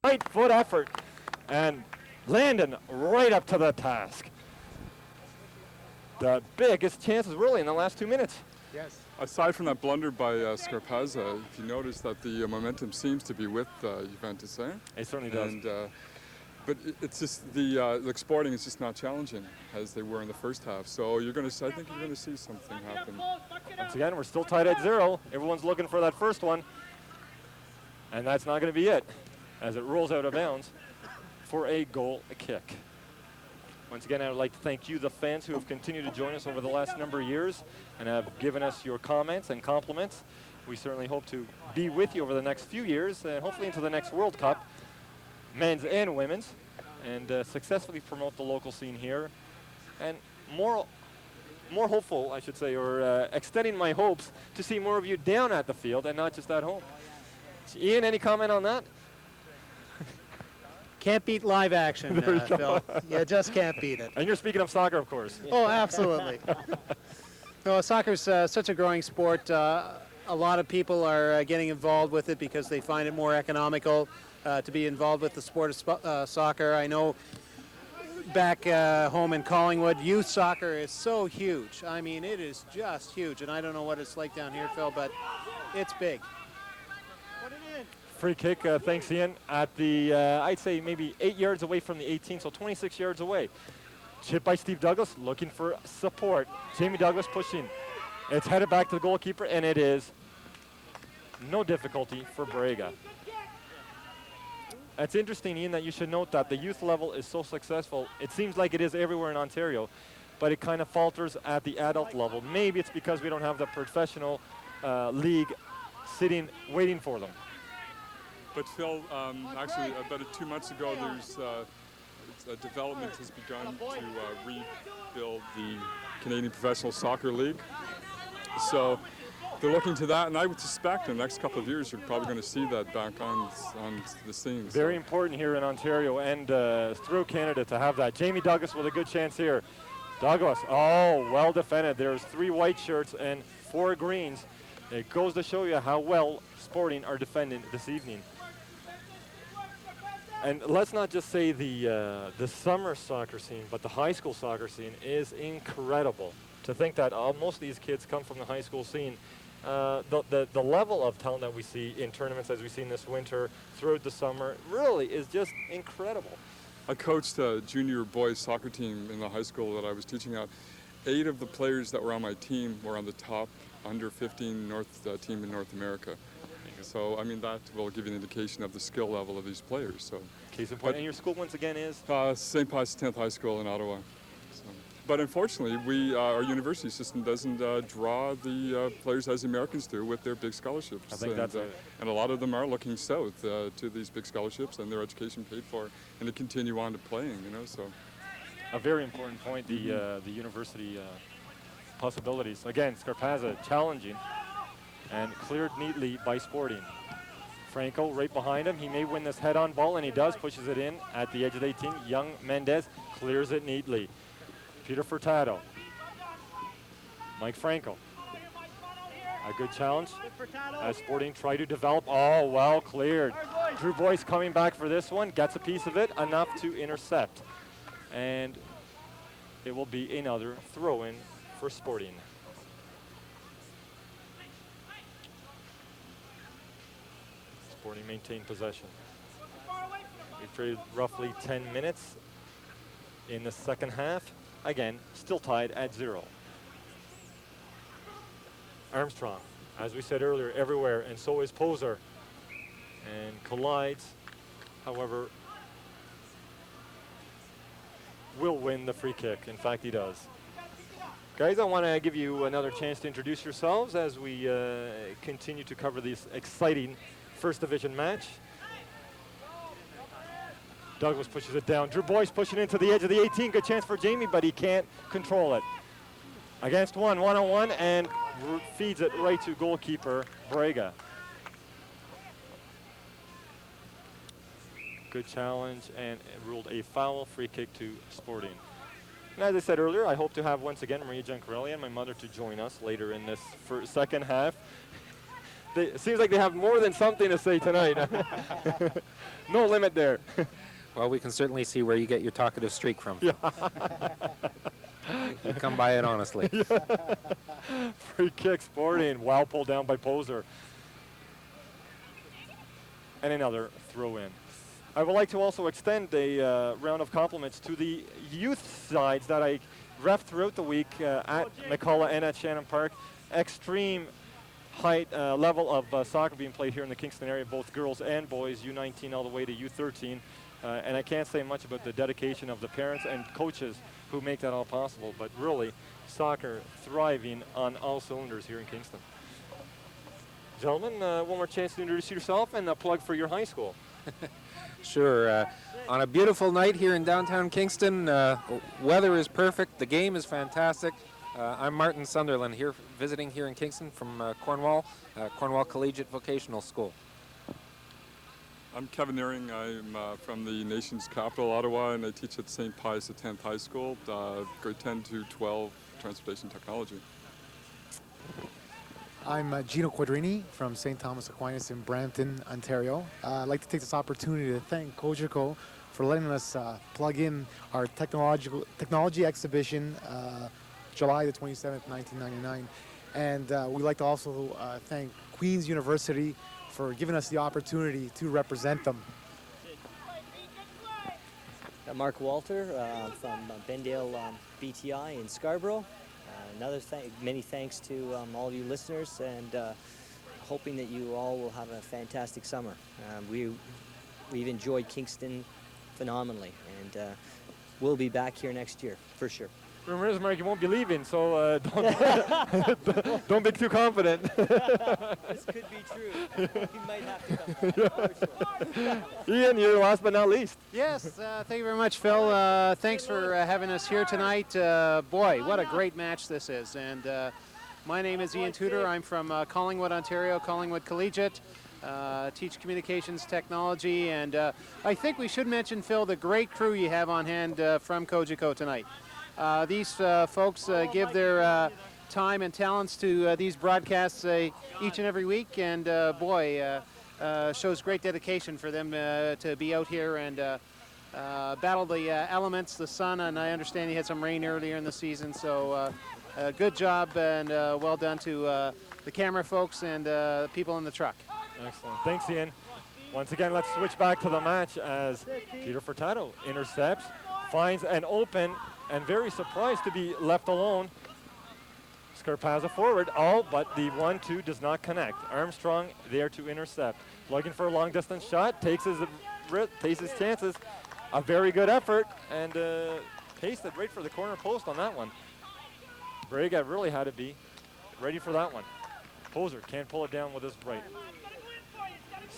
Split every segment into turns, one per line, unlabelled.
right foot effort. And Landon right up to the task. The biggest chances really in the last 2 minutes.
Yes.
Aside from that blunder by Scarpazza, if you notice that the momentum seems to be with Juventus, eh?
It certainly does.
And, but it's just the Sporting is just not challenging as they were in the first half. So I think you're going to see something happen.
Once again, we're still tied at 0. Everyone's looking for that first one. And that's not going to be it as it rolls out of bounds for a goal kick. Once again, I would like to thank you, the fans, who have continued to join us over the last number of years and have given us your comments and compliments. We certainly hope to be with you over the next few years and hopefully into the next World Cup, men's and women's, and successfully promote the local scene here. And more hopeful, I should say, or extending my hopes to see more of you down at the field and not just at home. Ian, any comment on that?
Can't beat live action, Phil. You just can't beat it.
And you're speaking of soccer, of course.
Oh, absolutely. No, soccer's such a growing sport. A lot of people are getting involved with it because they find it more economical to be involved with the sport of soccer. I know back home in Collingwood, youth soccer is so huge. I mean, it is just huge. And I don't know what it's like down here, Phil, but it's big.
Free kick, thanks Ian, at the, I'd say maybe 8 yards away from the 18, so 26 yards away. Chip by Steve Douglas, looking for support. Jamie Douglas pushing. It's headed back to the goalkeeper, and it is no difficulty for Braga. It's interesting, Ian, that you should note that the youth level is so successful. It seems like it is everywhere in Ontario, but it kind of falters at the adult level. Maybe it's because we don't have the professional league sitting, waiting for them.
But Phil, actually about 2 months ago, there's a development has begun to rebuild the Canadian Professional Soccer League. So they're looking to that, and I would suspect in the next couple of years you're probably going to see that back on the scene.
Very important here in Ontario and through Canada to have that. Jamie Douglas with a good chance here. Douglas, oh, well defended. There's 3 white shirts and 4 greens. It goes to show you how well Sporting are defending this evening. And let's not just say the summer soccer scene, but the high school soccer scene is incredible. To think that most of these kids come from the high school scene. The level of talent that we see in tournaments as we've seen this winter, throughout the summer, really is just incredible.
I coached a junior boys soccer team in the high school that I was teaching at. 8 of the players that were on my team were on the top under 15 team in North America. So, I mean, that will give you an indication of the skill level of these players. So,
case in point, and your school once again is?
St. Pius 10th High School in Ottawa. So, but unfortunately, our university system doesn't draw the players as the Americans do with their big scholarships.
I think that's it.
And a lot of them are looking south to these big scholarships and their education paid for, and to continue on to playing. So
a very important point, the university possibilities. Again, Scarpazza challenging. And cleared neatly by Sporting. Franco right behind him. He may win this head-on ball, and he does. Pushes it in at the edge of the 18. Young Mendez clears it neatly. Peter Furtado. Mike Franco. A good challenge as Sporting try to develop. Oh, well cleared. Drew Boyce coming back for this one. Gets a piece of it, enough to intercept. And it will be another throw-in for Sporting. Sporting maintain possession. We've traded roughly 10 minutes in the second half. Again, still tied at 0. Armstrong, as we said earlier, everywhere, and so is Poser. And collides, however, will win the free kick. In fact, he does. Guys, I want to give you another chance to introduce yourselves as we continue to cover this exciting First Division match. Douglas pushes it down. Drew Boyce pushing into the edge of the 18. Good chance for Jamie, but he can't control it. Against one-on-one, and feeds it right to goalkeeper Braga. Good challenge, and ruled a foul. Free kick to Sporting. And as I said earlier, I hope to have once again Maria Giancarelli and my mother to join us later in this second half. It seems like they have more than something to say tonight. No limit there.
Well, we can certainly see where you get your talkative streak from. You come by it honestly.
Free kick, Sporting. Wow, pulled down by Poser. And another throw in. I would like to also extend a round of compliments to the youth sides that I ref throughout the week at McCullough and at Shannon Park. Extreme height level of soccer being played here in the Kingston area, both girls and boys, U19 all the way to U13. And I can't say much about the dedication of the parents and coaches who make that all possible, but really soccer thriving on all cylinders here in Kingston. Gentlemen, one more chance to introduce yourself and a plug for your high school.
Sure. On a beautiful night here in downtown Kingston, weather is perfect, the game is fantastic. I'm Martin Sunderland here, visiting here in Kingston from Cornwall Collegiate Vocational School.
I'm Kevin Nearing. I'm from the nation's capital, Ottawa, and I teach at St. Pius X High School, grade 10 to 12, transportation technology.
I'm Gino Quadrini from St. Thomas Aquinas in Brampton, Ontario. I'd like to take this opportunity to thank Cogeco for letting us plug in our technology exhibition, July the 27th, 1999. And we'd like to also thank Queen's University for giving us the opportunity to represent them.
Mark Walter from Bendale BTI in Scarborough. Many thanks to all of you listeners, and hoping that you all will have a fantastic summer. We've enjoyed Kingston phenomenally, and we'll be back here next year for sure.
Rumor is, Mark, you won't be leaving, so don't be too confident.
This could be true. He might have to come back. For sure.
Ian, you're last but not least.
Yes, thank you very much, Phil. Thanks for having us here tonight. Boy, what a great match this is. And my name is Ian Tudor. I'm from Collingwood, Ontario, Collingwood Collegiate. Teach communications technology. And I think we should mention, Phil, the great crew you have on hand from Cogeco tonight. These folks give their time and talents to these broadcasts each and every week, and boy, shows great dedication for them to be out here and battle the elements, the sun, and I understand you had some rain earlier in the season, so good job and well done to the camera folks and people in the truck.
Excellent. Thanks, Ian. Once again, let's switch back to the match as Peter Furtado intercepts, finds an open, and very surprised to be left alone. Scarpazza forward, but the 1-2 does not connect. Armstrong there to intercept. Looking for a long distance shot, takes his chances. A very good effort, and pasted right for the corner post on that one. Braga really had to be ready for that one. Poser can't pull it down with his right.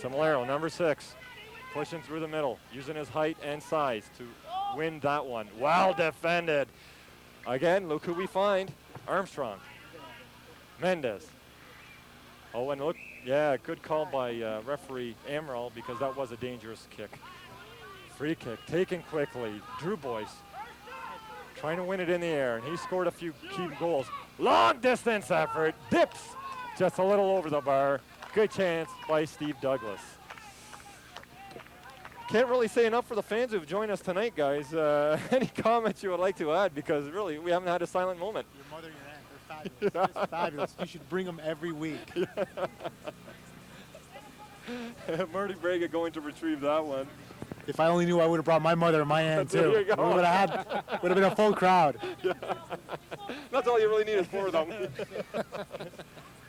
Similero, number 6, pushing through the middle, using his height and size to win that one. Well defended. Again, look who we find. Armstrong. Mendez. Oh, and look, yeah, good call by referee Amaral, because that was a dangerous kick. Free kick, taken quickly. Drew Boyce trying to win it in the air, and he scored a few key goals. Long distance effort, dips just a little over the bar. Good chance by Steve Douglas. Can't really say enough for the fans who've joined us tonight, guys. Any comments you would like to add? Because really, we haven't had a silent moment.
Your mother and your aunt, they're fabulous. They're fabulous. You should bring them every week.
Marty Braga going to retrieve that one.
If I only knew, I would have brought my mother and my aunt
There
too.
you go.
We would have been a full crowd.
That's all you really need is 4 of them.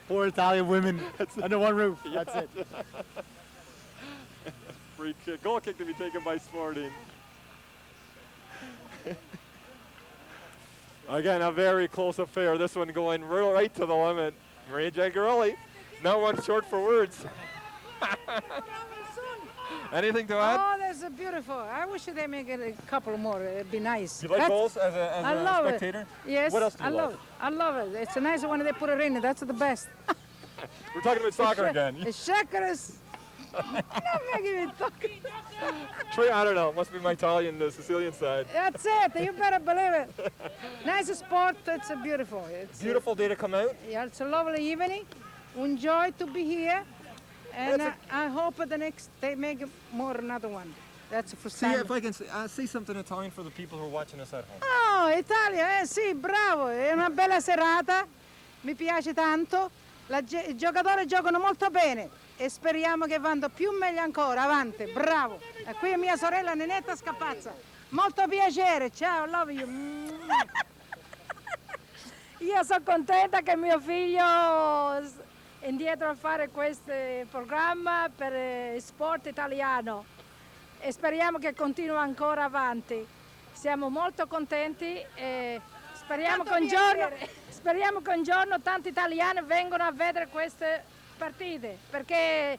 4 Italian women under one roof. That's it.
Free kick, goal kick to be taken by Sporting. Again, a very close affair. This one going right to the limit. Maria Jagarelli, now one short for words. Anything to add?
Oh, that's beautiful. I wish they make it a couple more. It'd be nice.
You like goals as
I
a
love
spectator?
It. Yes.
What else do you
love it. I love it. It's a nice when they put it in. That's the best.
We're talking about soccer again.
It's chakras. Not making me talk.
Trey, I don't know. Must be my Italian, Sicilian side.
That's it. You better believe it. Nice sport. It's beautiful. It's
Beautiful day to come out.
yeah, it's a lovely evening. enjoy to be here, and I hope the next they make more another one. That's for Sunday.
I can say something Italian for the people who are watching us at home.
Oh, Italia, sì, bravo, è una bella serata, mi piace tanto, i giocatori giocano molto bene e speriamo che vanno più meglio ancora, avanti, bravo. E qui è mia sorella Nenetta Scarpazza, molto piacere, ciao, love you.
Io sono contenta che mio figlio è indietro a fare questo programma per sport italiano e speriamo che continui ancora avanti. Siamo molto contenti e speriamo che un giorno tanti italiani vengano a vedere queste partite, perché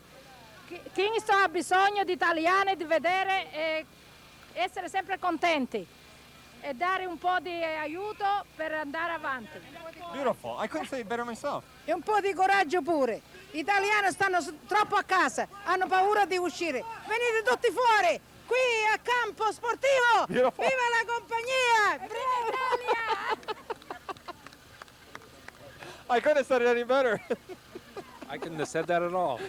Kingston ha bisogno di italiani di vedere e essere sempre contenti e dare un po' di aiuto per andare avanti.
Beautiful. I couldn't say it better myself.
E un po' di coraggio pure. Gli italiani stanno troppo a casa, hanno paura di uscire. Venite tutti fuori, qui a campo sportivo.
Beautiful.
Viva la compagnia! Viva Italia!
I couldn't have said it any better.
I couldn't have said that at all.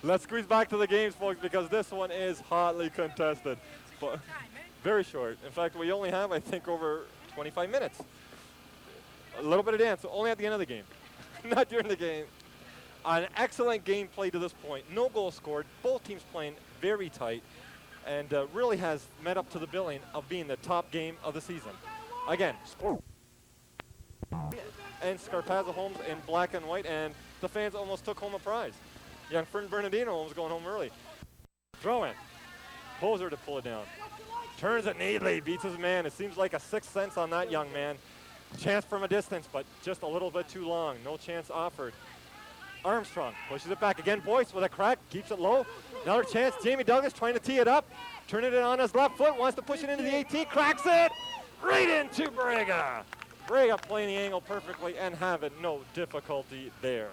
Let's squeeze back to the games, folks, because this one is hotly contested. But very short. In fact, we only have, I think, over 25 minutes. A little bit of dance, only at the end of the game, not during the game. An excellent game played to this point. No goals scored. Both teams playing very tight, and really has met up to the billing of being the top game of the season. Again, and Scarpazza Homes in black and white, and the fans almost took home a prize. Young Fern Bernardino was going home early. Throw in. Poser to pull it down. Turns it neatly, beats his man. It seems like a sixth sense on that young man. Chance from a distance, but just a little bit too long. No chance offered. Armstrong pushes it back again. Boyce with a crack, keeps it low. Another chance. Jamie Douglas trying to tee it up. Turning it on his left foot, wants to push it into the 18, cracks it right into Brega. Brega playing the angle perfectly and having no difficulty there.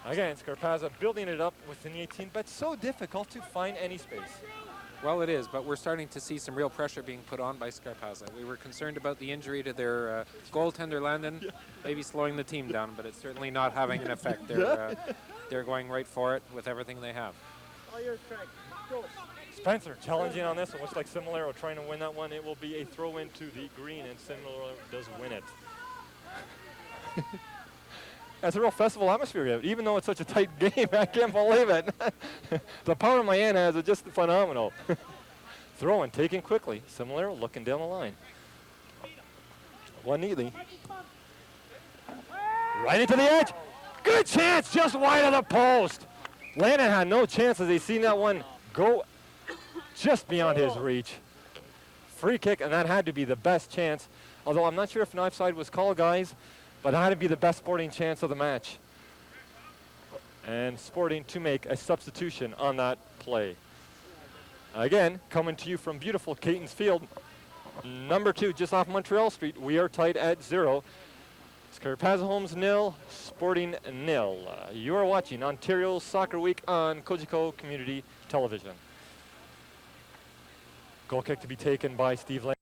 Again, Scarpazza building it up within the 18, but so difficult to find any space.
Well, it is, but we're starting to see some real pressure being put on by Scarpazza. We were concerned about the injury to their goaltender Landon, maybe slowing the team down, but it's certainly not having an effect. They're going right for it with everything they have.
Spencer challenging on this one. Looks like Similero trying to win that one. It will be a throw into the green, and Similero does win it. That's a real festival atmosphere here. Even though it's such a tight game, I can't believe it. The power Mayan has is just phenomenal. Throwing, taken quickly. Similero looking down the line. One neatly. Right into the edge. Good chance, just wide of the post. Landon had no chance as he seen that one go just beyond his reach. Free kick, and that had to be the best chance. Although I'm not sure if an offside was called, guys, but it had to be the best Sporting chance of the match. And Sporting to make a substitution on that play. Again, coming to you from beautiful Caton's Field, number 2, just off Montreal Street. We are tied at 0. Scarpazza Homes 0, Sporting 0. You are watching Ontario Soccer Week on Cogeco Community Television. Goal kick to be taken by Steve Lane.